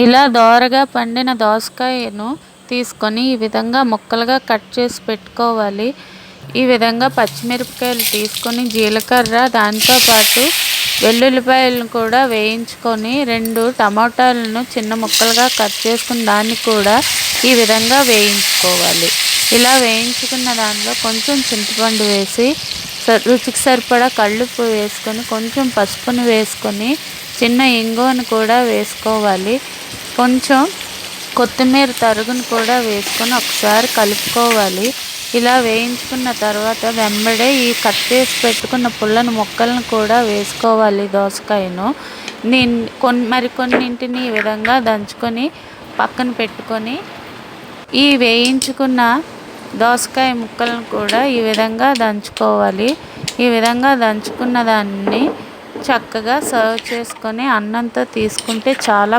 ఇలా దోరగా పండిన దోసకాయను తీసుకొని ఈ విధంగా ముక్కలుగా కట్ చేసి పెట్టుకోవాలి. ఈ విధంగా పచ్చిమిరపకాయలు తీసుకొని జీలకర్ర దాంతోపాటు వెల్లుల్లిపాయలను కూడా వేయించుకొని 2 టమాటాలను చిన్న ముక్కలుగా కట్ చేసుకుని దాన్ని కూడా ఈ విధంగా వేయించుకోవాలి. ఇలా వేయించుకున్న దానిలో కొంచెం చింతపండు వేసి రుచికి సరిపడా కల్లుప్పు వేసుకొని కొంచెం పసుపుని వేసుకొని చిన్న ఇంగువను కూడా వేసుకోవాలి. కొంచెం కొత్తిమీర తరుగును కూడా వేసుకొని ఒకసారి కలుపుకోవాలి. ఇలా వేయించుకున్న తర్వాత వెంబడే ఈ కట్ చేసి పెట్టుకున్న పుల్లని ముక్కలను కూడా వేసుకోవాలి దోసకాయను. మరికొన్నింటిని ఈ విధంగా దంచుకొని పక్కన పెట్టుకొని ఈ వేయించుకున్న దోసకాయ ముక్కలను కూడా ఈ విధంగా దంచుకోవాలి. ఈ విధంగా దంచుకున్న దాన్ని చక్కగా సర్వ్ చేసుకొని అన్నంతో తీసుకుంటే చాలా